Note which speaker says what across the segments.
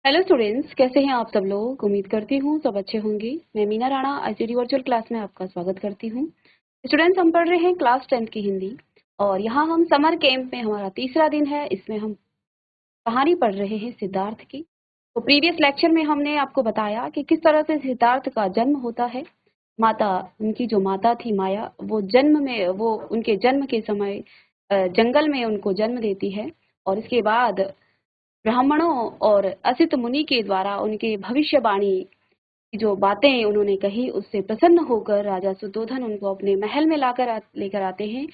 Speaker 1: Hello students, कैसे हैं आप सब लोग। उम्मीद करती हूँ सब अच्छे होंगे। मैं Meena Rana ICT virtual class में आपका स्वागत करती हूँ। स्टूडेंट्स, हम पढ़ रहे हैं क्लास 10 की हिंदी और यहाँ हम समर कैंप में हमारा तीसरा दिन है। इसमें हम कहानी पढ़ रहे हैं सिद्धार्थ की। तो प्रीवियस लेक्चर में हमने आपको बताया कि किस तरह से सिद्धार्थ का जन्म होता है। माता, उनकी जो माता थी माया, वो उनके जन्म के समय जंगल में उनको जन्म देती है और इसके बाद ब्राह्मणों और असित मुनि के द्वारा उनके भविष्यवाणी की जो बातें उन्होंने कही उससे प्रसन्न होकर राजा सुद्धोधन उनको अपने महल में लेकर आते हैं।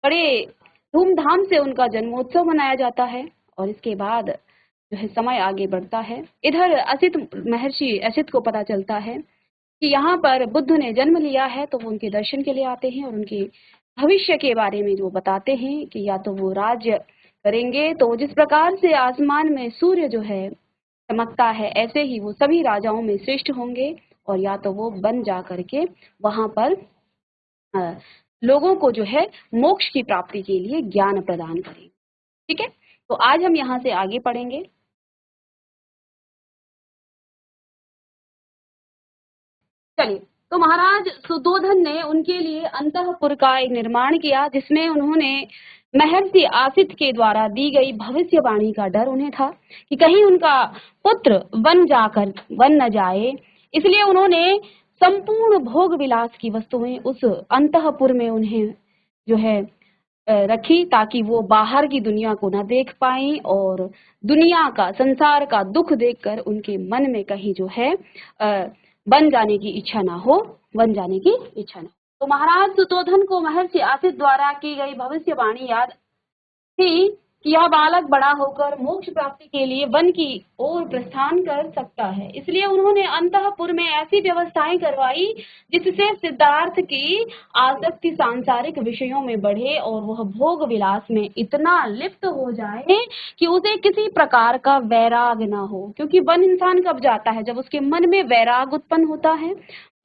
Speaker 1: बड़े धूमधाम से उनका जन्मोत्सव मनाया जाता है और इसके बाद जो है समय आगे बढ़ता है। इधर असित महर्षि असित को पता चलता है कि यहाँ पर बुद्ध ने जन्म लिया है, तो वो उनके दर्शन के लिए आते हैं और उनके भविष्य के बारे में जो बताते हैं कि या तो वो राज्य करेंगे, तो जिस प्रकार से आसमान में सूर्य जो है चमकता है, ऐसे ही वो सभी राजाओं में श्रेष्ठ होंगे और या तो वो बन जा करके वहां पर अ, लोगों को जो है मोक्ष की प्राप्ति के लिए ज्ञान प्रदान करेंगे। ठीक है, तो आज हम यहाँ से आगे पढ़ेंगे। चलिए, तो महाराज सुद्धोधन ने उनके लिए अंतःपुर का एक निर्माण किया जिसमें उन्होंने महर्षि आसित के द्वारा दी गई भविष्यवाणी का डर उन्हें था कि कहीं उनका पुत्र वन न जाए। इसलिए उन्होंने संपूर्ण भोग विलास की वस्तुएं उस अंतःपुर में उन्हें जो है रखी, ताकि वो बाहर की दुनिया को ना देख पाए और दुनिया का, संसार का दुख देखकर उनके मन में कहीं जो है बन जाने की इच्छा ना हो, बन जाने की इच्छा ना हो। तो महाराज सुतोधन को महर्षि आसित द्वारा की गई भविष्यवाणी याद थी कि यह बालक बड़ा होकर मोक्ष प्राप्ति के लिए वन की ओर प्रस्थान कर सकता है। इसलिए उन्होंने अंतःपुर में ऐसी व्यवस्थाएं करवाई जिससे सिद्धार्थ की आसक्ति सांसारिक विषयों में बढ़े और वह भोग विलास में इतना लिप्त हो जाए कि उसे किसी प्रकार का वैराग ना हो। क्योंकि वन इंसान कब जाता है? जब उसके मन में वैराग उत्पन्न होता है,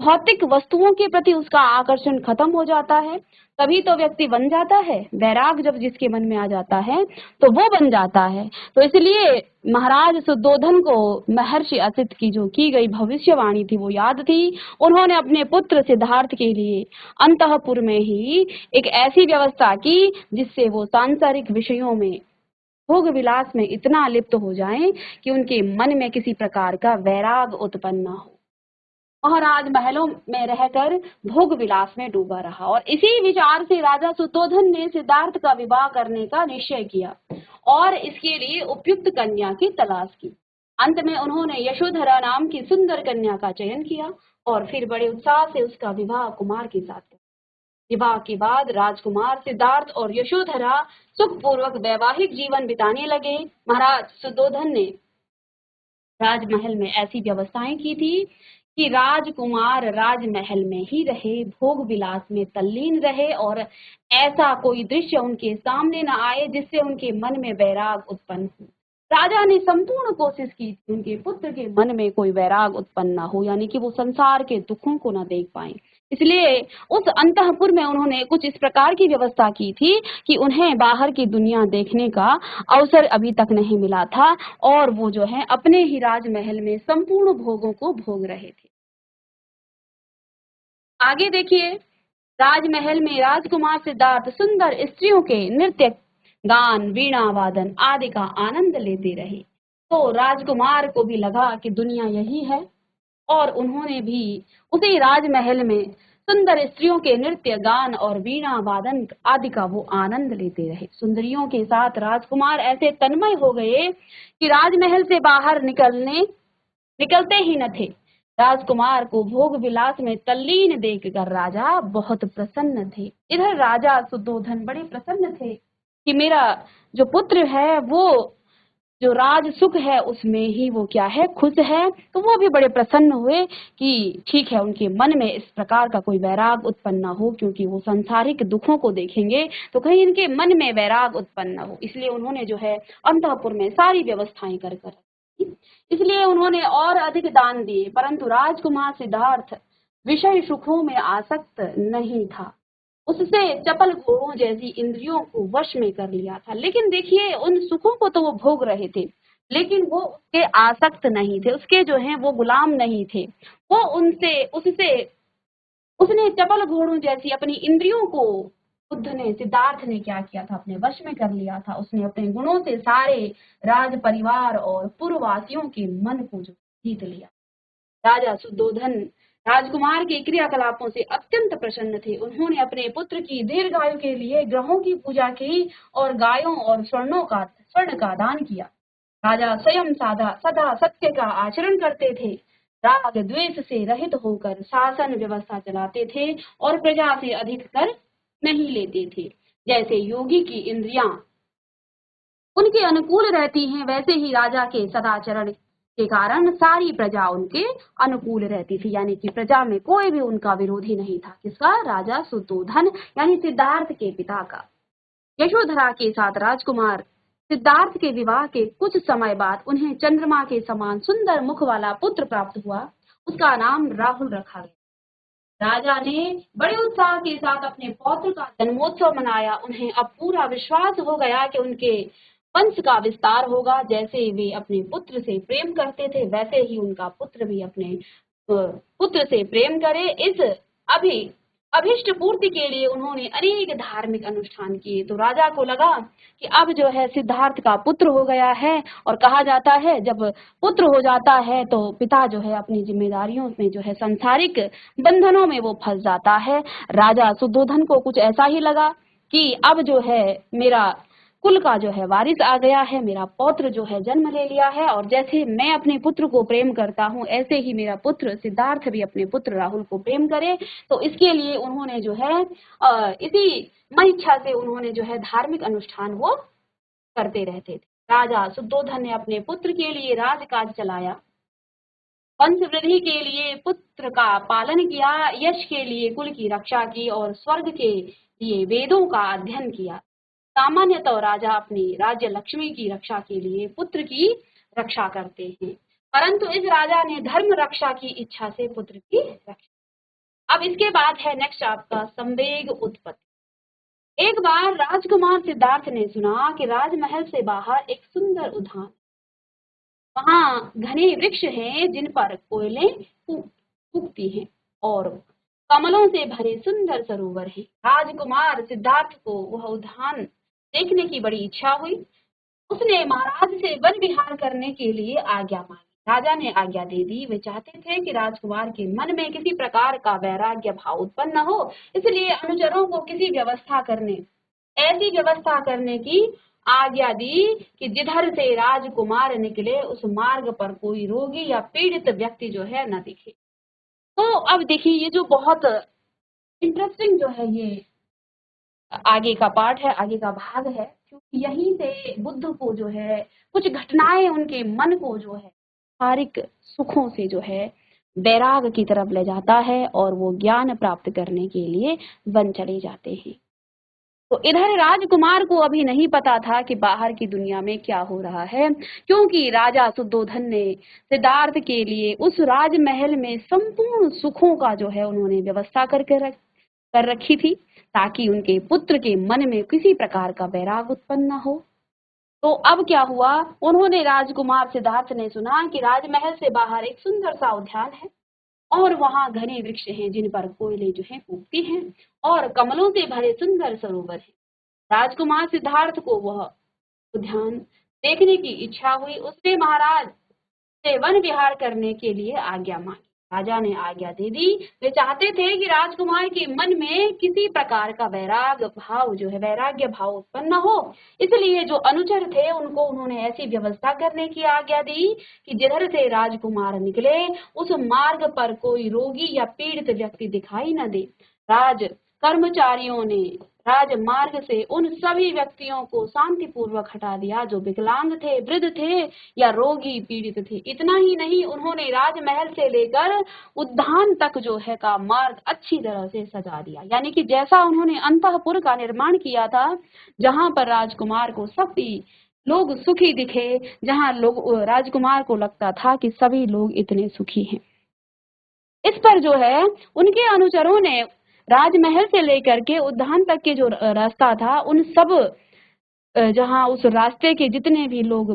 Speaker 1: भौतिक वस्तुओं के प्रति उसका आकर्षण खत्म हो जाता है, तभी तो व्यक्ति बन जाता है। वैराग जब जिसके मन में आ जाता है तो वो बन जाता है। तो इसलिए महाराज सुद्धोधन को महर्षि असित की जो की गई भविष्यवाणी थी वो याद थी। उन्होंने अपने पुत्र सिद्धार्थ के लिए अंतःपुर में ही एक ऐसी व्यवस्था की जिससे वो सांसारिक विषयों में, भोग विलास में इतना लिप्त हो जाएं कि उनके मन में किसी प्रकार का वैराग उत्पन्न न हो। महाराज महलों में रहकर भोग विलास में डूबा रहा और इसी विचार से राजा सुद्धोधन ने सिद्धार्थ का विवाह करने का निश्चय किया और इसके लिए उपयुक्त कन्या की तलाश की। अंत में उन्होंने यशोधरा नाम की सुंदर कन्या का चयन किया और फिर बड़े उत्साह से उसका विवाह कुमार के साथ किया। विवाह के बाद राजकुमार सिद्धार्थ और यशोधरा सुखपूर्वक वैवाहिक जीवन बिताने लगे। महाराज सुद्धोधन ने राजमहल में ऐसी व्यवस्थाएं की थी कि राजकुमार राजमहल में ही रहे, भोग विलास में तल्लीन रहे और ऐसा कोई दृश्य उनके सामने न आए जिससे उनके मन में वैराग उत्पन्न हो। राजा ने संपूर्ण कोशिश की कि उनके पुत्र के मन में कोई वैराग उत्पन्न न हो, यानी कि वो संसार के दुखों को न देख पाए। इसलिए उस अंतःपुर में उन्होंने कुछ इस प्रकार की व्यवस्था की थी कि उन्हें बाहर की दुनिया देखने का अवसर अभी तक नहीं मिला था और वो जो है अपने ही राजमहल में संपूर्ण भोगों को भोग रहे थे। आगे देखिए, राजमहल में राजकुमार सिद्धार्थ सुंदर स्त्रियों के नृत्य, गान, वीणा वादन आदि का आनंद लेते रहे। तो राजकुमार को भी लगा कि दुनिया यही है और उन्होंने भी उसी राजमहल में सुंदर स्त्रियों के नृत्य, गान और वीणा वादन आदि का वो आनंद लेते रहे। सुंदरियों के साथ राजकुमार ऐसे तन्मय हो गए कि राजमहल से बाहर निकलते ही न थे। राजकुमार को भोग विलास में तल्लीन देखकर राजा बहुत प्रसन्न थे। इधर राजा सुद्धोधन बड़े प्रसन्न थे कि मेरा जो पुत्र है वो जो राज सुख है उसमें ही वो क्या है, खुश है। तो वो भी बड़े प्रसन्न हुए कि ठीक है, उनके मन में इस प्रकार का कोई वैराग उत्पन्न न हो, क्योंकि वो सांसारिक दुखों को देखेंगे तो कहीं इनके मन में वैराग उत्पन्न न हो। इसलिए उन्होंने जो है अंतःपुर में सारी व्यवस्थाएं कर रखी। इसलिए उन्होंने और अधिक दान दिए, परंतु राजकुमार सिद्धार्थ विषय सुखों में आसक्त नहीं था। उससे चपल घोड़ों जैसी इंद्रियों को वश में कर लिया था। लेकिन देखिए, उन सुखों को तो वो भोग रहे थे, लेकिन वो उसके आसक्त नहीं थे, उसके जो हैं वो गुलाम नहीं थे। वो उनसे उससे उसने चपल घोड़ों जैसी अपनी इंद्रियों को बुद्ध ने सिद्धार्थ ने क्या किया था, अपने वश में कर लिया था। उसने अपने गुणों से सारे राज परिवार और पूर्ववासियों के मन को जो जीत लिया। राजा सुद्धोधन राजकुमार के क्रियाकलापों से अत्यंत प्रसन्न थे। उन्होंने अपने पुत्र की दीर्घायु के लिए ग्रहों की पूजा की और गायों और स्वर्ण का दान किया। राजा स्वयं सदा सत्य का आचरण करते थे, राग द्वेष से रहित होकर शासन व्यवस्था चलाते थे और प्रजा से अधिक कर नहीं लेते थे। जैसे योगी की इंद्रियां उनके अनुकूल रहती हैं, वैसे ही राजा के सदाचरण के कारण सारी प्रजा उनके अनुकूल रहती थी। यानी कि प्रजा में कोई भी उनका विरोधी नहीं था। किसका? राजा सुद्धोधन यानी सिद्धार्थ के पिता का। यशोधरा के साथ राजकुमार सिद्धार्थ के विवाह के कुछ समय बाद उन्हें चंद्रमा के समान सुंदर मुख वाला पुत्र प्राप्त हुआ। उसका नाम राहुल रखा गया। राजा ने बड़े उत्साह के साथ अपने पौत्र का जन्मोत्सव मनाया। उन्हें अब पूरा विश्वास हो गया कि उनके वंश का विस्तार होगा। जैसे वे अपने पुत्र से प्रेम करते थे, वैसे ही उनका पुत्र भी अपने पुत्र से प्रेम करे। इस अभी अभिष्ट पूर्ति के लिए उन्होंने अनेक धार्मिक अनुष्ठान किए। तो राजा को लगा कि अब जो है सिद्धार्थ का पुत्र हो गया है, और कहा जाता है जब पुत्र हो जाता है तो पिता जो है अपनी जिम्मेदारियों में जो है सांसारिक बंधनों में वो फंस जाता है। राजा सुद्धोधन को कुछ ऐसा ही लगा कि अब जो है मेरा कुल का जो है वारिस आ गया है, मेरा पौत्र जो है जन्म ले लिया है, और जैसे मैं अपने पुत्र को प्रेम करता हूँ ऐसे ही मेरा पुत्र सिद्धार्थ भी अपने पुत्र राहुल को प्रेम करे। तो इसके लिए उन्होंने जो है इसी मन इच्छा से उन्होंने जो है धार्मिक अनुष्ठान वो करते रहते थे। राजा सुद्धोधन ने अपने पुत्र के लिए राजकाज चलाया, वंश वृद्धि के लिए पुत्र का पालन किया, यश के लिए कुल की रक्षा की और स्वर्ग के लिए वेदों का अध्ययन किया। सामान्यतः राजा अपनी राज्य लक्ष्मी की रक्षा के लिए पुत्र की रक्षा करते हैं, परंतु इस राजा ने धर्म रक्षा की इच्छा से पुत्र की रक्षा। अब इसके बाद है नेक्स्ट आपका संवेग उत्पत्ति। एक बार राजकुमार सिद्धार्थ ने सुना कि राजमहल से बाहर एक सुंदर उद्यान, वहाँ घने वृक्ष हैं जिन पर कोयलें उगती हैं और कमलों से भरे सुंदर सरोवर हैं। राजकुमार सिद्धार्थ को वह उद्यान देखने की बड़ी इच्छा हुई। उसने महाराज से वन विहार करने के लिए आज्ञा मांगी। राजा ने आज्ञा दे दी। वे चाहते थे कि राजकुमार के मन में किसी प्रकार का वैराग्य भाव उत्पन्न न हो, इसलिए अनुचरों को ऐसी व्यवस्था करने की आज्ञा दी कि जिधर से राजकुमार निकले उस मार्ग पर कोई रोगी या पीड़ित व्यक्ति जो है न दिखे। तो अब देखिए ये जो बहुत इंटरेस्टिंग जो है ये आगे का पार्ट है, आगे का भाग है, क्योंकि यहीं से बुद्ध को जो है कुछ घटनाएं उनके मन को जो है शारीरिक सुखों से जो है वैराग की तरफ ले जाता है और वो ज्ञान प्राप्त करने के लिए वन चले जाते हैं। तो इधर राजकुमार को अभी नहीं पता था कि बाहर की दुनिया में क्या हो रहा है, क्योंकि राजा सुद्धोधन ने सिद्धार्थ के लिए उस राजमहल में संपूर्ण सुखों का जो है उन्होंने व्यवस्था कर रखी थी, ताकि उनके पुत्र के मन में किसी प्रकार का वैराग उत्पन्न न हो। तो अब क्या हुआ, उन्होंने राजकुमार सिद्धार्थ ने सुना कि राजमहल से बाहर एक सुंदर सा उद्यान है और वहां घने वृक्ष हैं जिन पर कोयले जो है उगती हैं और कमलों से भरे सुंदर सरोवर है। राजकुमार सिद्धार्थ को वह उद्यान देखने की इच्छा हुई। उसने महाराज से वन विहार करने के लिए आज्ञा मांगी। राजा ने आज्ञा दे दी। वे चाहते थे कि राजकुमार के मन में किसी प्रकार का वैराग्य भाव उत्पन्न हो, इसलिए जो अनुचर थे उनको उन्होंने ऐसी व्यवस्था करने की आज्ञा दी कि जिधर से राजकुमार निकले उस मार्ग पर कोई रोगी या पीड़ित व्यक्ति दिखाई न दे। राज कर्मचारियों ने राजमार्ग से उन सभी व्यक्तियों को शांतिपूर्वक हटा दिया जो विकलांग थे, वृद्ध थे या रोगी पीड़ित थे। इतना ही नहीं, उन्होंने राजमहल से लेकर उद्यान तक जो है का मार्ग अच्छी तरह से सजा दिया। यानी कि जैसा उन्होंने अंतःपुर का निर्माण किया था, जहां पर राजकुमार को सभी लोग सुखी दिखे, जहां लोग राजकुमार को लगता था कि सभी लोग इतने सुखी हैं, इस पर जो है उनके अनुचरों ने राजमहल से लेकर के उद्यान तक के जो रास्ता था, उन सब जहां उस रास्ते के जितने भी लोग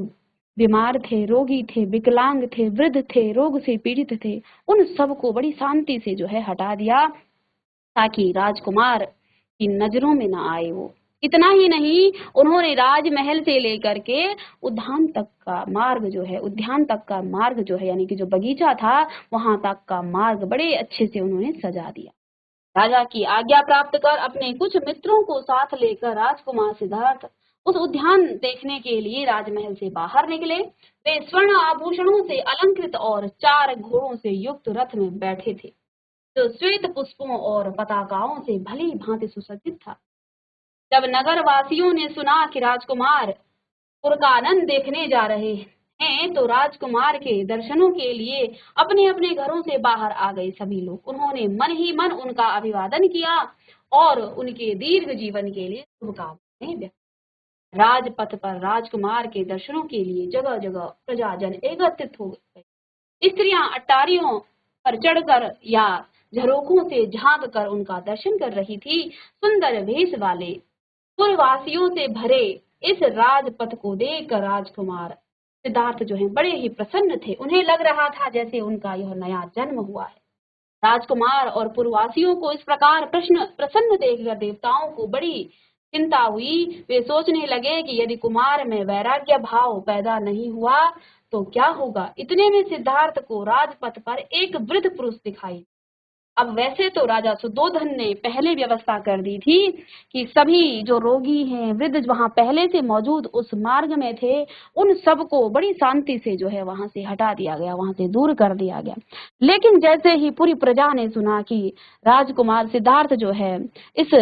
Speaker 1: बीमार थे, रोगी थे, विकलांग थे, वृद्ध थे, रोग से पीड़ित थे, उन सबको बड़ी शांति से जो है हटा दिया, ताकि राजकुमार की नजरों में ना आए वो। इतना ही नहीं, उन्होंने राजमहल से लेकर के उद्यान तक का मार्ग जो है यानी कि जो बगीचा था, वहां तक का मार्ग बड़े अच्छे से उन्होंने सजा दिया। राजा की आज्ञा प्राप्त कर अपने कुछ मित्रों को साथ लेकर राजकुमार सिद्धार्थ उस उद्यान देखने के लिए राजमहल से बाहर निकले। वे स्वर्ण आभूषणों से अलंकृत और 4 घोड़ों से युक्त रथ में बैठे थे, जो श्वेत पुष्पों और पताकाओं से भली भांति सुसज्जित था। जब नगर वासियों ने सुना कि राजकुमार पुर का आनंद देखने जा रहे हैं, तो राजकुमार के दर्शनों के लिए अपने अपने घरों से बाहर आ गए सभी लोग। उन्होंने मन ही मन उनका अभिवादन किया और उनके दीर्घ जीवन के लिए शुभकामनाएं व्यक्त। राजपथ पर राजकुमार के दर्शनों के लिए जगह जगह प्रजाजन एकत्रित हो गए। स्त्रियां अटारियों पर चढ़कर या झरोखों से झांक कर उनका दर्शन कर रही थी। सुंदर भेष वाले पुरवासियों से भरे इस राजपथ को देखकर राजकुमार सिद्धार्थ जो है बड़े ही प्रसन्न थे। उन्हें लग रहा था जैसे उनका यह नया जन्म हुआ है। राजकुमार और पुरवासियों को इस प्रकार प्रसन्न देखकर देवताओं को बड़ी चिंता हुई। वे सोचने लगे कि यदि कुमार में वैराग्य भाव पैदा नहीं हुआ तो क्या होगा। इतने में सिद्धार्थ को राजपथ पर एक वृद्ध पुरुष दिखाई। अब वैसे तो राजा सुद्धोधन ने पहले व्यवस्था कर दी थी कि सभी जो रोगी हैं, वृद्ध वहां पहले से मौजूद उस मार्ग में थे, उन सबको बड़ी शांति से जो है वहां से हटा दिया गया, वहां से दूर कर दिया गया। लेकिन जैसे ही पूरी प्रजा ने सुना कि राजकुमार सिद्धार्थ जो है इस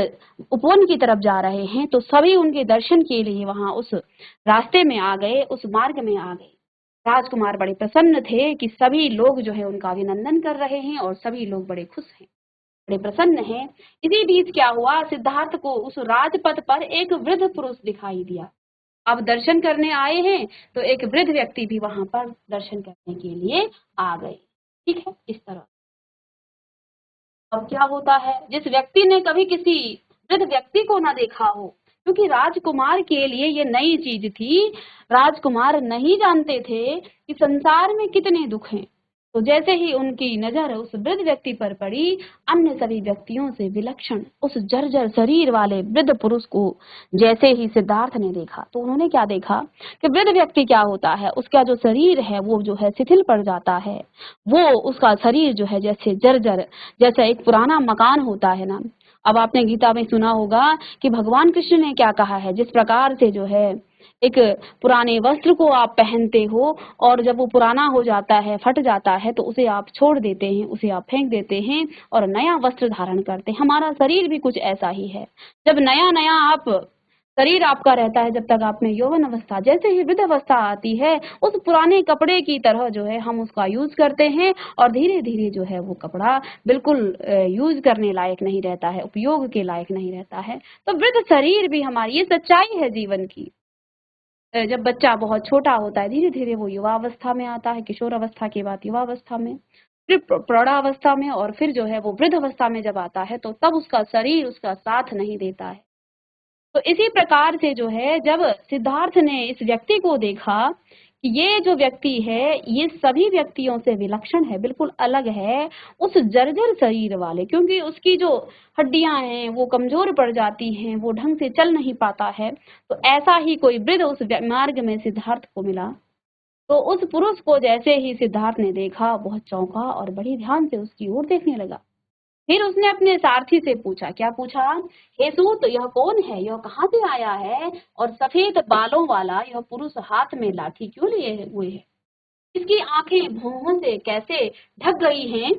Speaker 1: उपवन की तरफ जा रहे हैं, तो सभी उनके दर्शन के लिए वहां उस रास्ते में आ गए, उस मार्ग में आ गए। राजकुमार बड़े प्रसन्न थे कि सभी लोग जो है उनका अभिनंदन कर रहे हैं और सभी लोग बड़े खुश हैं, बड़े प्रसन्न हैं। इसी बीच क्या हुआ, सिद्धार्थ को उस राजपथ पर एक वृद्ध पुरुष दिखाई दिया। अब दर्शन करने आए हैं तो एक वृद्ध व्यक्ति भी वहां पर दर्शन करने के लिए आ गए। ठीक है, इस तरह। अब क्या होता है, जिस व्यक्ति ने कभी किसी वृद्ध व्यक्ति को ना देखा हो, क्योंकि राजकुमार के लिए ये नई चीज थी। राजकुमार नहीं जानते थे कि संसार में कितने दुख हैं। तो जैसे ही उनकी नजर उस वृद्ध व्यक्ति पर पड़ी, अन्य सभी व्यक्तियों से विलक्षण उस जर्जर शरीर वाले वृद्ध पुरुष को जैसे ही सिद्धार्थ ने देखा, तो उन्होंने क्या देखा कि वृद्ध व्यक्ति क्या होता है, उसका जो शरीर है वो जो है शिथिल पड़ जाता है। वो उसका शरीर जो है जैसे जर्जर, जैसा एक पुराना मकान होता है ना। अब आपने गीता में सुना होगा कि भगवान कृष्ण ने क्या कहा है, जिस प्रकार से जो है एक पुराने वस्त्र को आप पहनते हो और जब वो पुराना हो जाता है, फट जाता है, तो उसे आप छोड़ देते हैं, उसे आप फेंक देते हैं और नया वस्त्र धारण करते हैं। हमारा शरीर भी कुछ ऐसा ही है। जब नया नया आप शरीर आपका रहता है, जब तक आप में यौवन अवस्था, जैसे ही वृद्ध अवस्था आती है, उस पुराने कपड़े की तरह जो है हम उसका यूज करते हैं और धीरे धीरे जो है वो कपड़ा बिल्कुल यूज करने लायक नहीं रहता है, उपयोग के लायक नहीं रहता है। तो वृद्ध शरीर भी हमारी, ये सच्चाई है जीवन की। जब बच्चा बहुत छोटा होता है, धीरे धीरे वो युवावस्था में आता है, किशोर अवस्था के बाद युवावस्था में, फिर प्रौढ़ावस्था में, और फिर जो है वो वृद्ध अवस्था में जब आता है, तो तब उसका शरीर उसका साथ नहीं देता है। तो इसी प्रकार से जो है जब सिद्धार्थ ने इस व्यक्ति को देखा कि ये जो व्यक्ति है ये सभी व्यक्तियों से विलक्षण है, बिल्कुल अलग है उस जर्जर शरीर वाले, क्योंकि उसकी जो हड्डियां हैं वो कमजोर पड़ जाती हैं, वो ढंग से चल नहीं पाता है। तो ऐसा ही कोई वृद्ध उस मार्ग में सिद्धार्थ को मिला। तो उस पुरुष को जैसे ही सिद्धार्थ ने देखा, बहुत चौंका और बड़ी ध्यान से उसकी ओर देखने लगा। फिर उसने अपने सारथी से पूछा, क्या पूछा, हे सूत, यह कौन है, यह कहाँ से आया है, और सफेद बालों वाला यह पुरुष हाथ में लाठी क्यों लिए हुए है, इसकी आंखें भौहों से कैसे ढक गई हैं,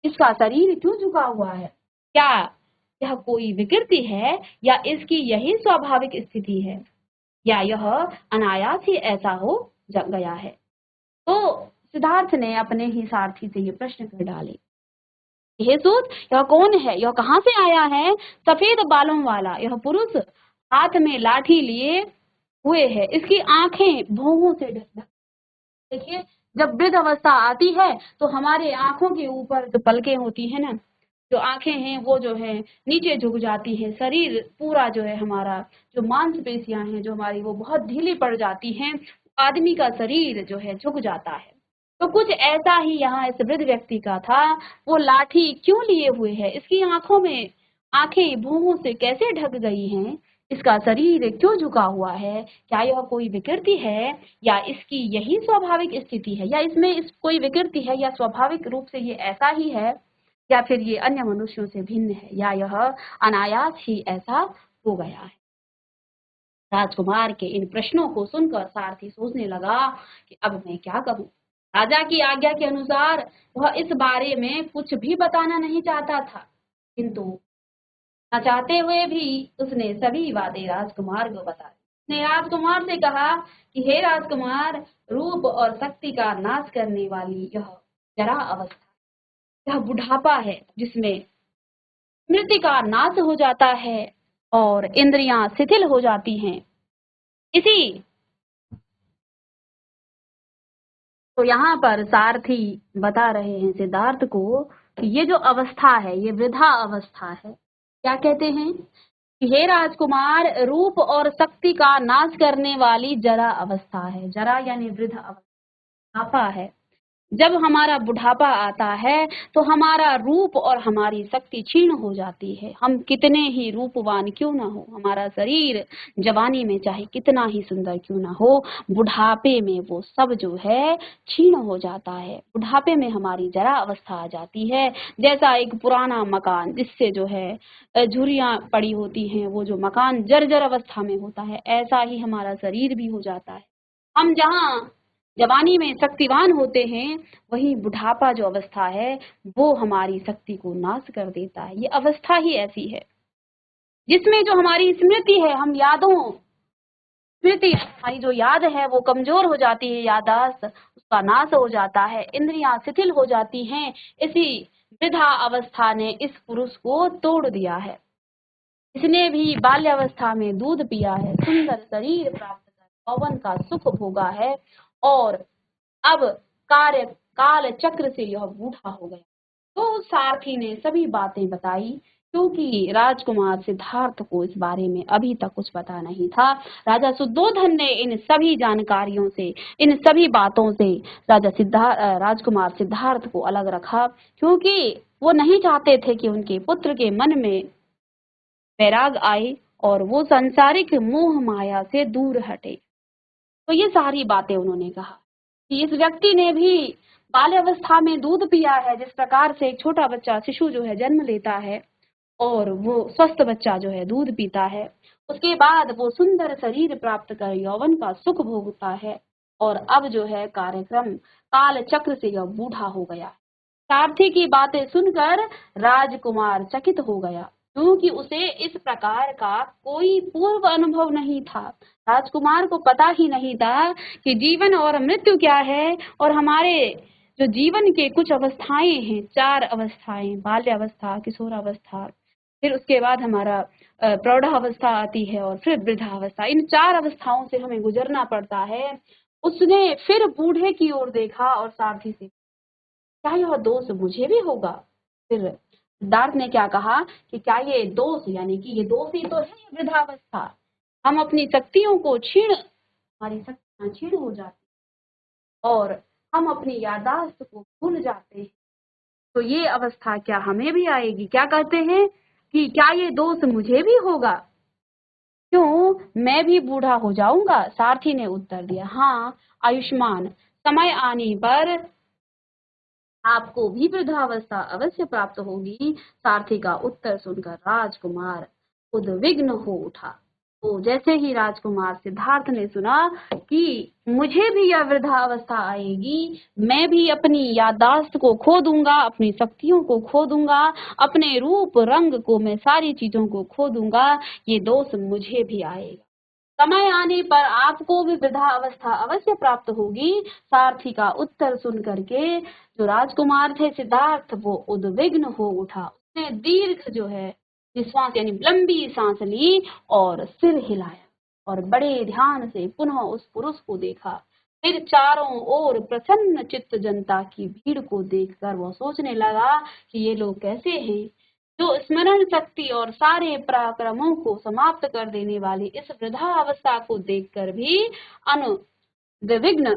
Speaker 1: इसका शरीर क्यों झुका हुआ है, क्या यह कोई विकृति है या इसकी यही स्वाभाविक स्थिति है, या यह अनायास ही ऐसा हो गया है। तो सिद्धार्थ ने अपने ही सारथी से ये प्रश्न कर डाले, हे सूत, यह कौन है, यह कहाँ से आया है, सफेद बालों वाला यह पुरुष हाथ में लाठी लिए हुए है, इसकी आंखें भौहों से ढक। देखिए, जब वृद्ध अवस्था आती है तो हमारे आंखों के ऊपर जो पलकें होती है ना, जो आंखें हैं वो जो है नीचे झुक जाती हैं, शरीर पूरा जो है हमारा जो मांसपेशियां हैं जो हमारी वो बहुत ढीली पड़ जाती हैं, आदमी का शरीर जो है झुक जाता है। तो कुछ ऐसा ही यहाँ इस वृद्ध व्यक्ति का था। वो लाठी क्यों लिए हुए है, इसकी आंखों में आंखें भूहों से कैसे ढक गई हैं, इसका शरीर क्यों झुका हुआ है, क्या यह कोई विकृति है या इसकी यही स्वाभाविक स्थिति है, या इसमें इस कोई विकृति है या स्वाभाविक रूप से ये ऐसा ही है, या फिर ये अन्य मनुष्यों से भिन्न है, या यह अनायास ही ऐसा हो गया है। राजकुमार के इन प्रश्नों को सुनकर सारथी सोचने लगा कि अब मैं क्या कहूँ। राजा की आज्ञा के अनुसार वह इस बारे में कुछ भी बताना नहीं चाहता था, किंतु न चाहते हुए भी उसने सभी बातें राजकुमार को बताई। उसने राजकुमार से कहा कि हे राजकुमार, रूप और शक्ति का नाश करने वाली यह जरा अवस्था, यह बुढ़ापा है जिसमें स्मृति का नाश हो जाता है और इंद्रियां शिथिल हो जाती हैं। इसी तो यहाँ पर सारथी बता रहे हैं सिद्धार्थ को कि ये जो अवस्था है ये वृद्धा अवस्था है। क्या कहते हैं कि हे राजकुमार, रूप और शक्ति का नाश करने वाली जरा अवस्था है। जरा यानी वृद्ध अवस्था है। जब हमारा बुढ़ापा आता है तो हमारा रूप और हमारी शक्ति क्षीण हो जाती है। हम कितने ही रूपवान क्यों ना हो, हमारा शरीर जवानी में चाहे कितना ही सुंदर क्यों ना हो, बुढ़ापे में वो सब जो है क्षीण हो जाता है। बुढ़ापे में हमारी जरा अवस्था आ जाती है। जैसा एक पुराना मकान जिससे जो है झुर्रियां पड़ी होती हैं, वो जो मकान जर्जर अवस्था में होता है, ऐसा ही हमारा शरीर भी हो जाता है। हम जहाँ जवानी में शक्तिवान होते हैं, वही बुढ़ापा जो अवस्था है वो हमारी शक्ति को नाश कर देता है। ये अवस्था ही ऐसी है जिसमें जो हमारी स्मृति है, हम यादों स्मृति हमारी जो याद है वो कमजोर हो जाती है, याददाश्त उसका नाश हो जाता है, इंद्रियां शिथिल हो जाती हैं। इसी वृद्धा अवस्था ने इस पुरुष को तोड़ दिया है। इसने भी बाल्यावस्था में दूध पिया है, सुंदर शरीर प्राप्त कर यौवन का सुख भोगा है, और अब कार्य काल चक्र से यह बूढ़ा हो गया। तो सारथी ने सभी बातें बताई, क्योंकि राजकुमार सिद्धार्थ को इस बारे में अभी तक कुछ पता नहीं था। राजा सुद्धोधन ने इन सभी जानकारियों से, इन सभी बातों से राजकुमार सिद्धार्थ को अलग रखा, क्योंकि वो नहीं चाहते थे कि उनके पुत्र के मन में वैराग आए और वो सांसारिक मोह माया से दूर हटे। तो ये सारी बातें उन्होंने कहा कि इस व्यक्ति ने भी बाल्यावस्था में दूध पिया है, जिस प्रकार से एक छोटा बच्चा शिशु जो है जन्म लेता है और वो स्वस्थ बच्चा जो है दूध पीता है, उसके बाद वो सुंदर शरीर प्राप्त कर यौवन का सुख भोगता है, और अब जो है कार्यक्रम काल चक्र से यह बूढ़ा हो गया। सारथी की बातें सुनकर राजकुमार चकित हो गया, क्योंकि उसे इस प्रकार का कोई पूर्व अनुभव नहीं था। राजकुमार को पता ही नहीं था कि जीवन और मृत्यु क्या है, और हमारे जो जीवन के कुछ अवस्थाएं हैं, 4 अवस्थाएं, बाल्यावस्था, किशोरावस्था, फिर उसके बाद हमारा प्रौढ़ावस्था आती है, और फिर वृद्धावस्था। इन 4 अवस्थाओं से हमें गुजरना पड़ता है। उसने फिर बूढ़े की ओर देखा और सारथी से, क्या यह दोष मुझे भी होगा? फिर सिद्धार्थ ने क्या कहा कि क्या ये दोष, यानी कि ये दोष ही तो है ये वृद्धावस्था। हम अपनी शक्तियों को हमारी शक्तियां क्षीण हो जाती और हम अपनी याददाश्त को भूल जाते हैं। तो ये अवस्था क्या हमें भी आएगी? क्या कहते हैं कि क्या ये दोष मुझे भी होगा? क्यों, मैं भी बूढ़ा हो जाऊंगा? सारथी ने उत्तर दिया, हाँ आयुष्मान, समय आने पर आपको भी वृद्धावस्था अवश्य प्राप्त होगी। सारथी का उत्तर सुनकर राजकुमार उद्विग्न हो उठा। तो जैसे ही राजकुमार सिद्धार्थ ने सुना कि मुझे भी यह वृद्धावस्था आएगी, मैं भी अपनी याददाश्त को खो दूंगा, अपनी शक्तियों को खो दूंगा, अपने रूप रंग को, मैं सारी चीजों को खो दूंगा, ये दोष मुझे भी आएगा। समय आने पर आपको भी वृद्धा अवस्था अवश्य प्राप्त होगी। सारथी का उत्तर सुन करके जो राजकुमार थे सिद्धार्थ, वो उद्विग्न हो उठा। उसने दीर्घ जो है निश्वास यानी लंबी सांस ली और सिर हिलाया और बड़े ध्यान से पुनः उस पुरुष को देखा। फिर चारों ओर प्रसन्न चित्त जनता की भीड़ को देखकर वो सोचने लगा कि ये लोग कैसे हैं, जो स्मरण शक्ति और सारे पराक्रमों को समाप्त कर देने वाली इस वृद्धावस्था को देखकर भी विघ्न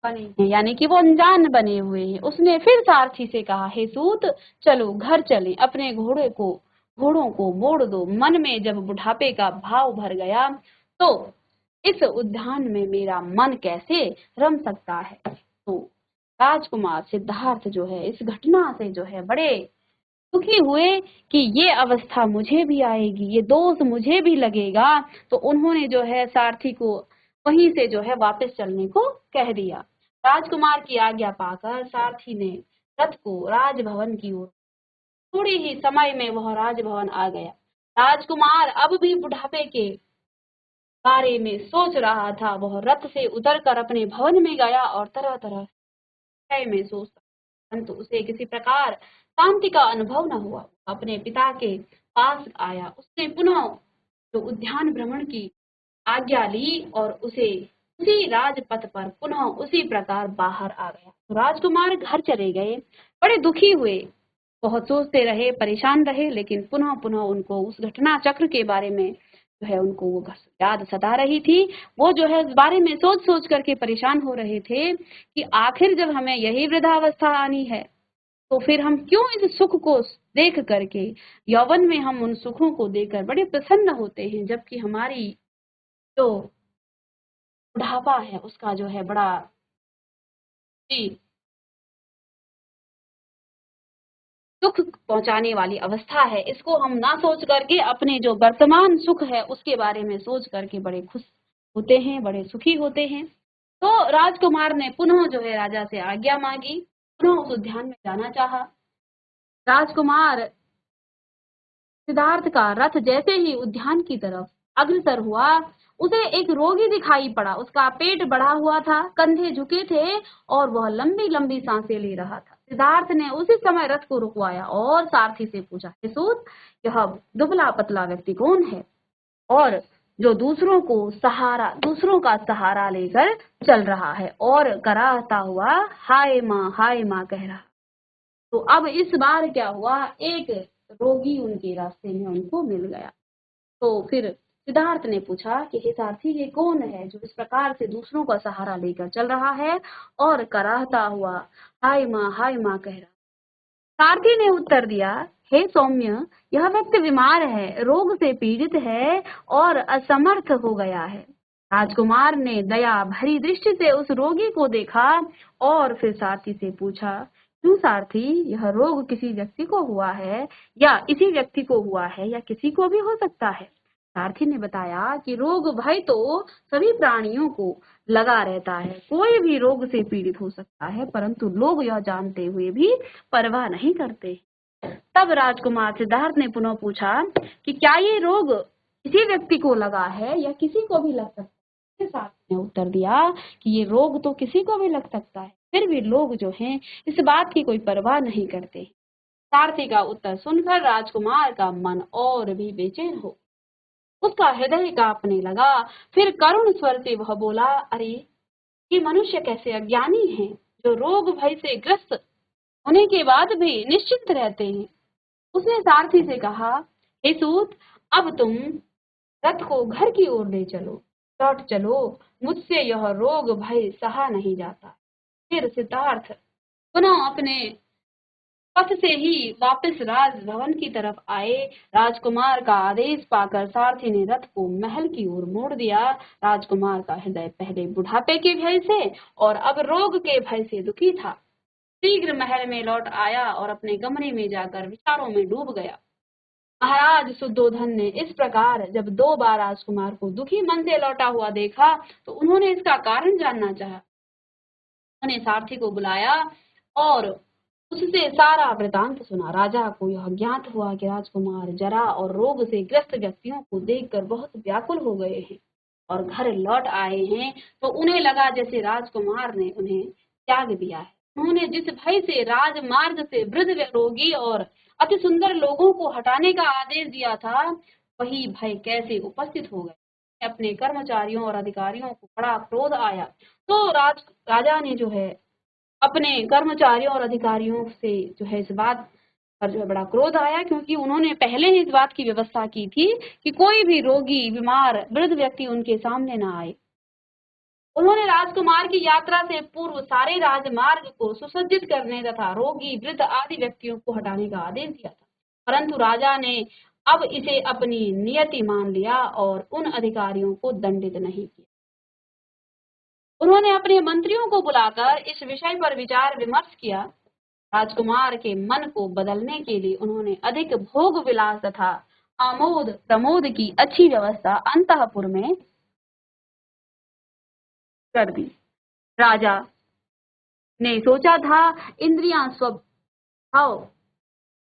Speaker 1: बने हैं, यानी कि वो अनजान बने हुए हैं। उसने फिर सारथी से कहा, हे सूत, चलो घर चलें, अपने घोड़ों को मोड़ दो। मन में जब बुढ़ापे का भाव भर गया तो इस उद्यान में मेरा मन कैसे रम सकता है। तो राजकुमार सिद्धार्थ जो है इस घटना से जो है बड़े दुखी हुए कि ये अवस्था मुझे भी आएगी, ये दोष मुझे भी लगेगा। तो उन्होंने जो है सारथी को वहीं से जो है वापस चलने को कह दिया। राजकुमार की आज्ञा पाकर सारथी ने रथ को राजभवन की ओर, थोड़ी ही समय में वह राजभवन आ गया। राजकुमार अब भी बुढ़ापे के बारे में सोच रहा था। वह रथ से उतरकर अपने भवन में गया और तरह तरह में सोचता, परंतु उसे किसी प्रकार शांति का अनुभव न हुआ। अपने पिता के पास आया, उसने पुनः जो उद्यान भ्रमण की आज्ञा ली और उसे उसी राजपथ पर पुनः उसी प्रकार बाहर आ गया। तो राजकुमार घर चले गए, बड़े दुखी हुए, बहुत सोचते रहे, परेशान रहे, लेकिन पुनः पुनः उनको उस घटना चक्र के बारे में जो है उनको वो याद सता रही थी। वो जो है इस बारे में सोच सोच करके परेशान हो रहे थे कि आखिर जब हमें यही वृद्धावस्था आनी है तो फिर हम क्यों इस सुख को देख करके, यौवन में हम उन सुखों को देखकर बड़े प्रसन्न होते हैं, जबकि हमारी जो बुढ़ापा है उसका जो है बड़ा ही दुख पहुंचाने वाली अवस्था है। इसको हम ना सोच करके अपने जो वर्तमान सुख है उसके बारे में सोच करके बड़े खुश होते हैं, बड़े सुखी होते हैं। तो राजकुमार ने पुनः जो है राजा से आज्ञा मांगी, पुनः उस उद्यान में जाना चाहा। राजकुमार सिद्धार्थ का रथ जैसे ही उद्यान की तरफ अग्रसर हुआ, उसे एक रोगी दिखाई पड़ा। उसका पेट बढ़ा हुआ था, कंधे झुके थे और वह लंबी लंबी सांसें ले रहा था। सिद्धार्थ ने उसी समय रथ को रुकवाया और सारथी से पूछा, हे सूत, यह दुबला पतला व्यक्ति कौन है और जो दूसरों का सहारा लेकर चल रहा है और कराहता हुआ हाय माँ कह रहा। तो अब इस बार क्या हुआ, एक रोगी उनके रास्ते में उनको मिल गया। तो फिर सिद्धार्थ ने पूछा कि हे सारथी, ये कौन है जो इस प्रकार से दूसरों का सहारा लेकर चल रहा है और कराहता हुआ हाय माँ कह रहा। सारथी ने उत्तर दिया, हे सौम्य, यह व्यक्ति बीमार है, रोग से पीड़ित है और असमर्थ हो गया है। राजकुमार ने दया भरी दृष्टि से उस रोगी को देखा और फिर सारथी से पूछा, क्यों सारथी, यह रोग किसी व्यक्ति को हुआ है या इसी व्यक्ति को हुआ है या किसी को भी हो सकता है। सारथी ने बताया कि रोग भय तो सभी प्राणियों को लगा रहता है, कोई भी रोग से पीड़ित हो सकता है, परंतु लोग यह जानते हुए भी परवाह नहीं करते। तब राजकुमार सिद्धार्थ ने पुनः पूछा कि क्या ये रोग किसी व्यक्ति को लगा है या किसी को भी लग सकता है। सारथी ने उत्तर दिया कि ये रोग तो किसी को भी लग सकता है, फिर भी लोग जो हैं इस बात की कोई परवाह नहीं करते। सारथी का उत्तर सुनकर राजकुमार का मन और भी बेचैन हो, उसका हृदय कांपने लगा। फिर करुण स्वर से वह बोला, अरे ये मनुष्य कैसे अज्ञानी हैं, जो रोग भय से ग्रस्त होने के बाद भी निश्चिंत रहते हैं। उसने सारथी से कहा, हे सूत, अब तुम रथ को घर की ओर ले चलो, लौट चलो, मुझसे यह रोग भय सहा नहीं जाता। फिर सिद्धार्थ पुनः अपने पथ से ही वापस राजभवन की तरफ आए। राजकुमार का आदेश पाकर सारथी ने रथ को महल की ओर मोड़ दिया। राजकुमार का हृदय पहले बुढ़ापे के भय से और अब रोग के भय से दुखी था। शीघ्र महल में लौट आया और अपने कमरे में जाकर विचारों में डूब गया। महाराज शुद्धोधन ने इस प्रकार जब 2 बार राजकुमार को दुखी मन से लौटा हुआ देखा तो उन्होंने इसका कारण जानना चाहा। उन्होंने सारथी को बुलाया और उससे सारा वृतांत सुना। राजा को यह ज्ञात हुआ कि राजकुमार जरा और रोग से ग्रस्त व्यक्तियों को देखकर बहुत व्याकुल हो गए हैं और घर लौट आए हैं। तो उन्हें लगा जैसे राजकुमार ने उन्हें त्याग दिया है। उन्होंने जिस भय से राजमार्ग से वृद्ध रोगी और अति सुंदर लोगों को हटाने का आदेश दिया था, वही भय कैसे उपस्थित हो गए। अपने कर्मचारियों और अधिकारियों को बड़ा क्रोध आया। तो राजा ने जो है अपने कर्मचारियों और अधिकारियों से जो है इस बात पर जो है बड़ा क्रोध आया, क्योंकि उन्होंने पहले ही इस बात की व्यवस्था की थी कि कोई भी रोगी, बीमार, वृद्ध व्यक्ति उनके सामने ना आए। उन्होंने राजकुमार की यात्रा से पूर्व सारे राजमार्ग को सुसज्जित करने तथा रोगी, वृद्ध आदि व्यक्तियों को हटाने का आदेश दिया था, परंतु राजा ने अब इसे अपनी नियति मान लिया और उन अधिकारियों को दंडित नहीं किया। उन्होंने अपने मंत्रियों को बुलाकर इस विषय पर विचार विमर्श किया। राजकुमार के मन को बदलने के लिए उन्होंने अधिक भोग विलास तथा आमोद प्रमोद की अच्छी व्यवस्था अंतःपुर में कर दी। राजा ने सोचा था, इंद्रियां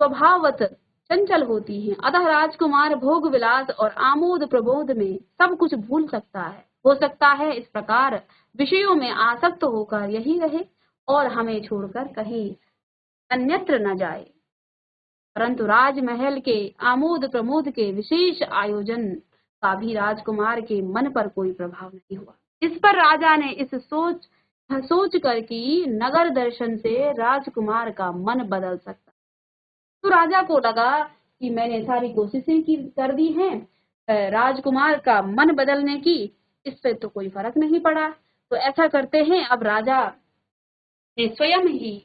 Speaker 1: स्वभावत चंचल होती हैं, अतः राजकुमार भोग विलास और आमोद प्रमोद में सब कुछ भूल सकता है। हो सकता है इस प्रकार विषयों में आसक्त होकर यही रहे और हमें छोड़कर कहीं अन्यत्र न जाए। परंतु राजमहल के आमोद प्रमोद के विशेष आयोजन का भी राजकुमार के मन पर कोई प्रभाव नहीं हुआ। इस पर राजा ने इस सोच कर कि नगर दर्शन से राजकुमार का मन बदल सकता। तो राजा को लगा कि मैंने सारी कोशिशें कर दी हैं, राजकुमार का मन बदलने की, इससे तो कोई फर्क नहीं पड़ा। तो ऐसा करते हैं, अब राजा ने स्वयं ही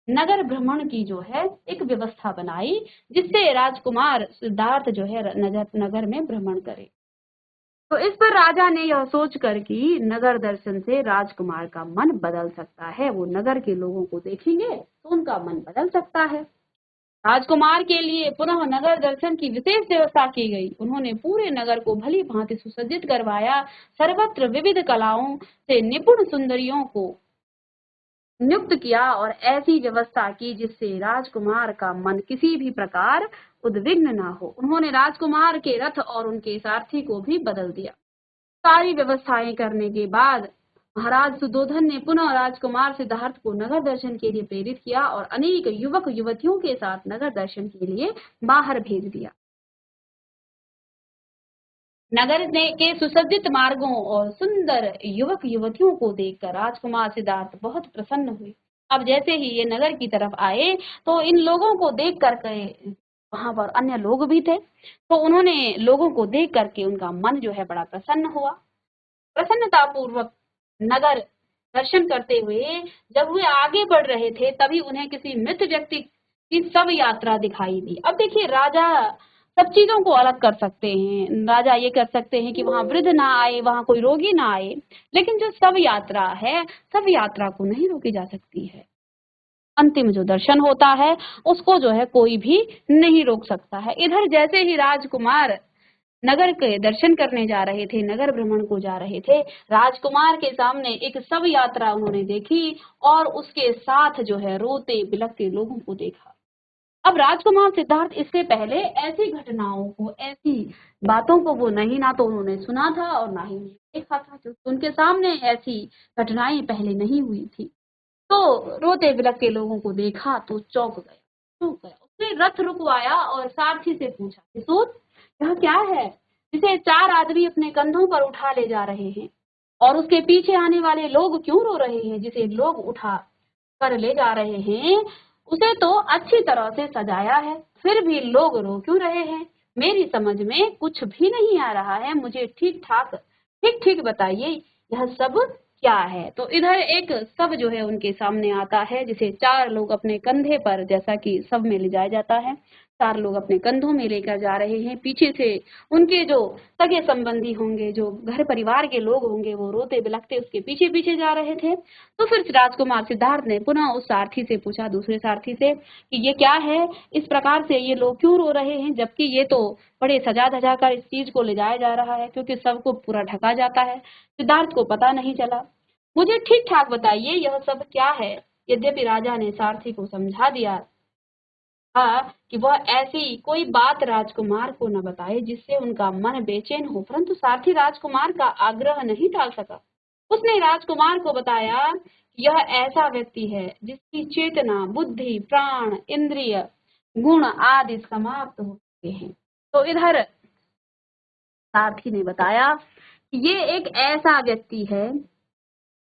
Speaker 1: नगर भ्रमण की जो है एक व्यवस्था बनाई, जिससे राजकुमार सिद्धार्थ जो है नगर में भ्रमण करे। तो इस पर राजा ने यह सोचकर कि नगर दर्शन से राजकुमार का मन बदल सकता है, वो नगर के लोगों को देखेंगे तो उनका मन बदल सकता है। राजकुमार के लिए पुनः नगर दर्शन की विशेष व्यवस्था की गई। उन्होंने पूरे नगर को भली भांति सुसज्जित करवाया, सर्वत्र विविध कलाओं से निपुण सुंदरियों को नियुक्त किया और ऐसी व्यवस्था की जिससे राजकुमार का मन किसी भी प्रकार उद्विग्न न हो। उन्होंने राजकुमार के रथ और उनके सारथी को भी बदल दिया। सारी व्यवस्थाएं करने के बाद महाराज सुधोधन ने पुनः राजकुमार सिद्धार्थ को नगर दर्शन के लिए प्रेरित किया और अनेक युवक युवतियों के साथ नगर दर्शन के लिए बाहर भेज दिया। नगर के सुसज्जित मार्गों और सुंदर युवक युवतियों को देखकर राजकुमार सिद्धार्थ बहुत प्रसन्न हुए। अब जैसे ही ये नगर की तरफ आए तो इन लोगों को देख करके, वहां पर अन्य लोग भी थे, तो उन्होंने लोगों को देख करके उनका मन जो है बड़ा प्रसन्न हुआ। प्रसन्नता पूर्वक नगर दर्शन करते हुए जब वे आगे बढ़ रहे थे, तभी उन्हें किसी मृत व्यक्ति की शव यात्रा दिखाई दी। अब देखिए, राजा सब चीजों को अलग कर सकते हैं। राजा ये कर सकते हैं कि वहां वृद्ध ना आए, वहां कोई रोगी ना आए, लेकिन जो शव यात्रा है, शव यात्रा को नहीं रोकी जा सकती है। अंतिम जो दर्शन होता है उसको जो है कोई भी नहीं रोक सकता है। इधर जैसे ही राजकुमार नगर के दर्शन करने जा रहे थे, नगर भ्रमण को जा रहे थे, राजकुमार के सामने एक शव यात्रा उन्होंने देखी और उसके साथ जो है रोते बिलखते लोगों को देखा। अब राजकुमार सिद्धार्थ इससे पहले ऐसी घटनाओं को, ऐसी बातों को वो नहीं, ना तो उन्होंने सुना था और ना ही देखा था, क्योंकि उनके सामने ऐसी घटनाएं पहले नहीं हुई थी। तो रोते बिलखते लोगों को देखा तो चौंक गया। उसने रथ रुकवाया और सारथी से पूछा, किशोर, यह क्या है जिसे 4 आदमी अपने कंधों पर उठा ले जा रहे हैं, और उसके पीछे आने वाले लोग क्यों रो रहे हैं? जिसे लोग उठा कर ले जा रहे हैं उसे तो अच्छी तरह से सजाया है, फिर भी लोग रो क्यों रहे हैं? मेरी समझ में कुछ भी नहीं आ रहा है। मुझे ठीक ठीक बताइए, यह सब क्या है? तो इधर एक शव जो है उनके सामने आता है, जिसे 4 लोग अपने कंधे पर, जैसा कि शव में ले जाया जाता है, 4 लोग अपने कंधों में लेकर जा रहे हैं। पीछे से उनके जो सगे संबंधी होंगे, जो घर परिवार के लोग होंगे, वो रोते बिलखते उसके पीछे पीछे जा रहे थे। तो फिर राजकुमार सिद्धार्थ ने पुनः उस सारथी से पूछा, दूसरे सारथी से, कि ये क्या है, इस प्रकार से ये लोग क्यों रो रहे हैं, जबकि ये तो बड़े सजा धजा कर इस चीज को ले जाया जा रहा है, क्योंकि सबको पूरा ढका जाता है। सिद्धार्थ को पता नहीं चला। मुझे ठीक ठाक बताइए, यह सब क्या है? यद्यपि राजा ने सारथी को समझा दिया था कि वह ऐसी कोई बात राजकुमार को न बताए जिससे उनका मन बेचैन हो, परंतु सारथी राजकुमार का आग्रह नहीं टाल सका। उसने राजकुमार को बताया, यह ऐसा व्यक्ति है जिसकी चेतना, बुद्धि, प्राण, इंद्रिय, गुण आदि समाप्त हो चुके हैं। तो इधर सारथी ने बताया कि ये एक ऐसा व्यक्ति है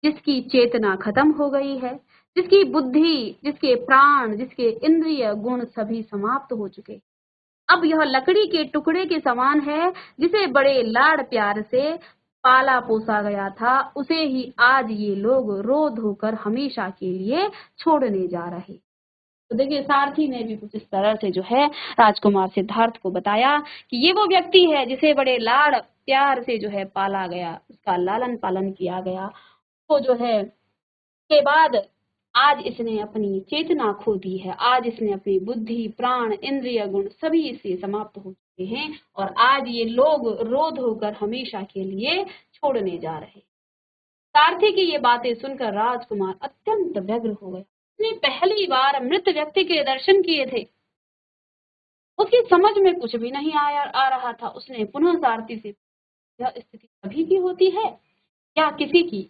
Speaker 1: जिसकी चेतना खत्म हो गई है, जिसकी बुद्धि, जिसके प्राण, जिसके इंद्रिय गुण सभी समाप्त हो चुके। अब यह लकड़ी के टुकड़े के समान है, जिसे बड़े लाड़ प्यार से पाला पोसा गया था, उसे ही आज ये लोग रो धोकर हमेशा के लिए छोड़ने जा रहे। तो देखिए सारथी ने भी कुछ इस तरह से जो है राजकुमार सिद्धार्थ को बताया कि ये वो व्यक्ति है जिसे बड़े लाड़ प्यार से जो है पाला गया, उसका लालन पालन किया गया, तो जो है के बाद आज इसने अपनी चेतना खो दी है, आज इसने अपनी बुद्धि प्राण इंद्रिय गुण सभी इससे समाप्त हो चुके हैं और आज ये लोग रोध होकर हमेशा के लिए छोड़ने जा रहे। सारथी की ये बातें सुनकर राजकुमार अत्यंत व्यग्र हो गया। उसने पहली बार मृत व्यक्ति के दर्शन किए थे, उसकी समझ में कुछ भी नहीं आ रहा था। उसने पुनः सारथी से, यह स्थिति सभी की होती है या किसी की,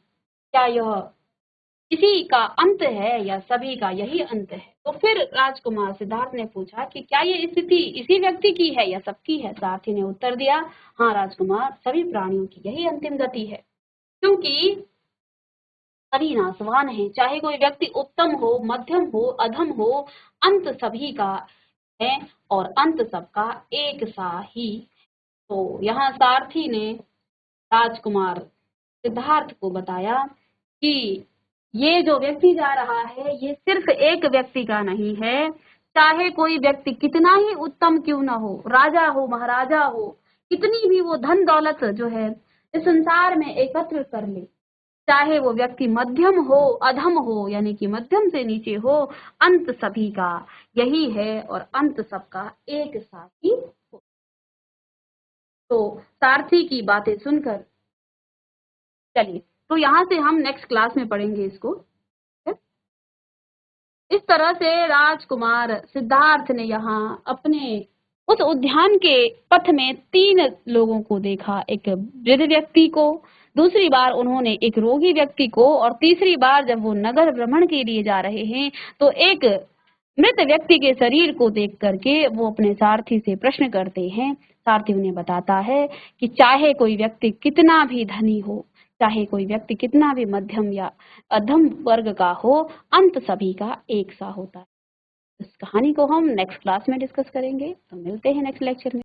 Speaker 1: क्या यह किसी का अंत है या सभी का यही अंत है? तो फिर राजकुमार सिद्धार्थ ने पूछा कि क्या ये स्थिति इसी व्यक्ति की है या सबकी है? सारथी ने उत्तर दिया, हाँ राजकुमार, सभी प्राणियों की यही अंतिम गति है, क्योंकि सभी नासवान है, चाहे कोई व्यक्ति उत्तम हो, मध्यम हो, अधम हो, अंत सभी का है और अंत सबका एक सा ही। तो यहाँ सारथी ने राजकुमार सिद्धार्थ को बताया कि ये जो व्यक्ति जा रहा है ये सिर्फ एक व्यक्ति का नहीं है, चाहे कोई व्यक्ति कितना ही उत्तम क्यों ना हो, राजा हो, महाराजा हो, कितनी भी वो धन दौलत जो है इस संसार में एकत्र कर ले, चाहे वो व्यक्ति मध्यम हो, अधम हो, यानी कि मध्यम से नीचे हो, अंत सभी का यही है और अंत सबका एक सा ही हो। तो सारथी की बातें सुनकर, चलिए तो यहाँ से हम नेक्स्ट क्लास में पढ़ेंगे इसको। इस तरह से राजकुमार सिद्धार्थ ने यहाँ अपने उस उद्यान के पथ में 3 लोगों को देखा, एक वृद्ध व्यक्ति को, दूसरी बार उन्होंने एक रोगी व्यक्ति को और तीसरी बार जब वो नगर भ्रमण के लिए जा रहे हैं तो एक मृत व्यक्ति के शरीर को देख करके वो अपने सारथी से प्रश्न करते हैं। सारथी उन्हें बताता है कि चाहे कोई व्यक्ति कितना भी धनी हो, चाहे कोई व्यक्ति कितना भी मध्यम या अधम वर्ग का हो, अंत सभी का एक सा होता है। इस कहानी को हम नेक्स्ट क्लास में डिस्कस करेंगे, तो मिलते हैं नेक्स्ट लेक्चर में।